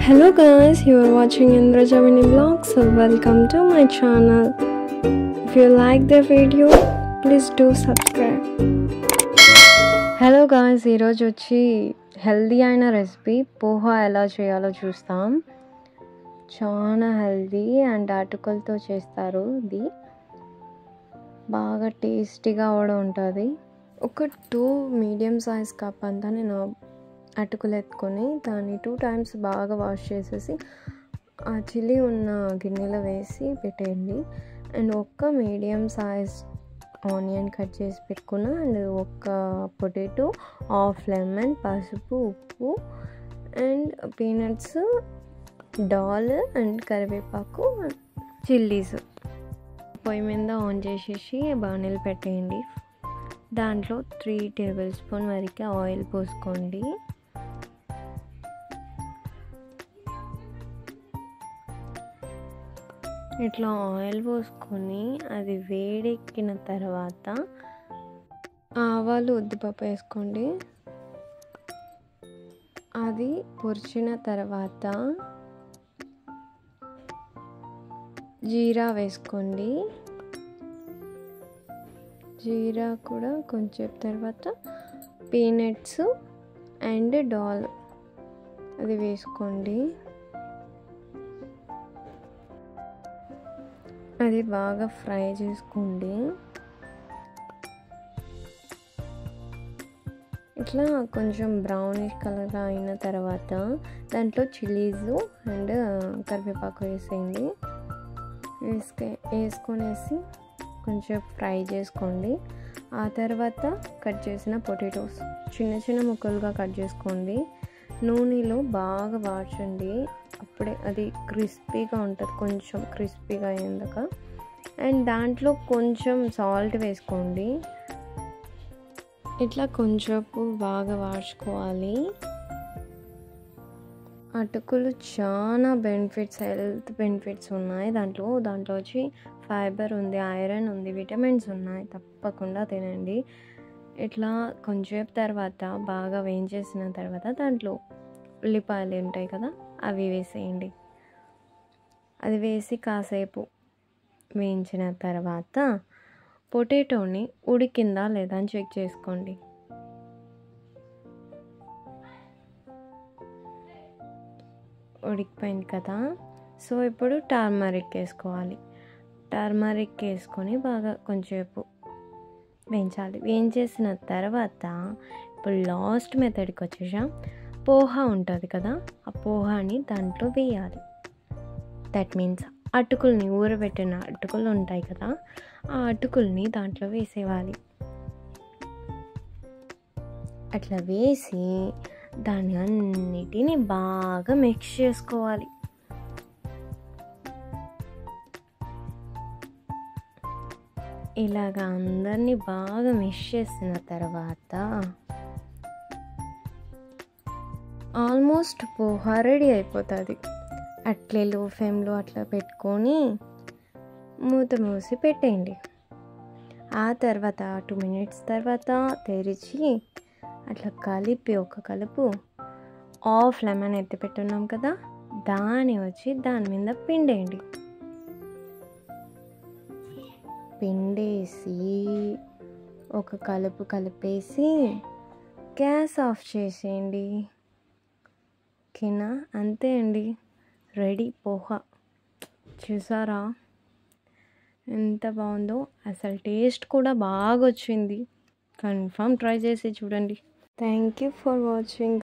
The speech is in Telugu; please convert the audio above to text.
Hello guys, you are watching Indrajamini Vlogs, so welcome to my channel. If you like the video, please do subscribe. Hello guys, ఈరోజు వచ్చి హెల్దీ అయిన రెసిపీ పోహా ఎలా చేయాలో చూస్తాం. చాలా హెల్దీ అండ్ అటుకులతో చేస్తారు. ఇది బాగా టేస్టీగా కూడా ఉంటుంది. ఒక 2 మీడియం సైజ్ కప్ అంతా నేను అటుకులు ఎత్తుకొని దాన్ని 2 times బాగా వాష్ చేసేసి ఆ చిల్లీ ఉన్న గిన్నెలో వేసి పెట్టేయండి. అండ్ ఒక్క మీడియం సైజ్ ఆనియన్ కట్ చేసి పెట్టుకున్న అండ్ ఒక్క పొటాటో, హాఫ్ లెమన్, పసుపు, ఉప్పు అండ్ పీనట్స్, డాల్ అండ్ కరివేపాకు, చిల్లీస్. పొయ్యి మీద ఆన్ చేసేసి బాణీలు పెట్టేయండి. దాంట్లో 3 tablespoons వరకు ఆయిల్ పోసుకోండి. ఇట్లా ఆయిల్ పోసుకొని అది వేడెక్కిన తర్వాత ఆవాలు, ఉద్దిపప్పు వేసుకోండి. అది పొరిచిన తర్వాత జీరా వేసుకోండి. జీరా కూడా కొంచెం తర్వాత పీనట్స్ అండ్ డాల్ అది వేసుకోండి. అది బాగా ఫ్రై చేసుకోండి. ఇట్లా కొంచెం బ్రౌనిష్ కలర్గా అయిన తర్వాత దాంట్లో చిల్లీస్ అండ్ కరివేపాకు వేసేయండి. వేసుకొనేసి కొంచెం ఫ్రై చేసుకోండి. ఆ తర్వాత కట్ చేసిన పొటాటోస్ చిన్న చిన్న ముక్కలుగా కట్ చేసుకోండి. నూనెలో బాగా వాడ్చండి, అప్పుడే అది క్రిస్పీగా ఉంటుంది. కొంచెం క్రిస్పీగా అయ్యేందాక. అండ్ దాంట్లో కొంచెం సాల్ట్ వేసుకోండి. ఇట్లా కొంచెంసేపు బాగా వాడ్చుకోవాలి. అటుకులు చాలా బెనిఫిట్స్, హెల్త్ బెనిఫిట్స్ ఉన్నాయి. దాంట్లో వచ్చి ఫైబర్ ఉంది, ఐరన్ ఉంది, విటమిన్స్ ఉన్నాయి. తప్పకుండా తినండి. ఇట్లా కొంచెంసేపు తర్వాత బాగా వేయించేసిన తర్వాత దాంట్లో ఉల్లిపాయలు ఉంటాయి కదా, అవి వేసేయండి. అది వేసి కాసేపు వేయించిన తర్వాత పొటాటోని ఉడికిందా లేదా అని చెక్ చేసుకోండి. ఉడికిపోయింది కదా. సో ఇప్పుడు టర్మరిక్ వేసుకోవాలి. టర్మరిక్ వేసుకొని బాగా కొంచెంసేపు వేయించాలి. వేయించేసిన తర్వాత ఇప్పుడు లాస్ట్ మెథడ్కి వచ్చేసాం. పోహా ఉంటుంది కదా, ఆ పోహాని దాంట్లో వేయాలి. దట్ మీన్స్ అటుకుల్ని, ఊరబెట్టిన అటుకులు ఉంటాయి కదా, ఆ అటుకుల్ని దాంట్లో వేసేవాలి. అట్లా వేసి దాన్ని అన్నిటినీ బాగా మిక్స్ చేసుకోవాలి. ఇలాగా అందరినీ బాగా మిక్స్ చేసిన తర్వాత ఆల్మోస్ట్ పోహా రెడీ అయిపోతుంది. అట్లే లో ఫ్లేమ్లో అట్లా పెట్టుకొని మూత మూసి పెట్టేయండి. ఆ తర్వాత 2 minutes తర్వాత తెరిచి అట్లా కలిపి ఒక కలుపు హాఫ్ లెమన్ ఎత్తి పెట్టున్నాం కదా, దాని మీద పిండేయండి. పిండేసి ఒక కలుపు కలిపేసి గ్యాస్ ఆఫ్ చేసేయండి. ఓకేనా? అంతే అండి, రెడీ పోహా. చూసారా ఎంత బాగుందో? అసలు టేస్ట్ కూడా బాగా వచ్చింది. కన్ఫర్మ్ ట్రై చేసి చూడండి. Thank you for watching.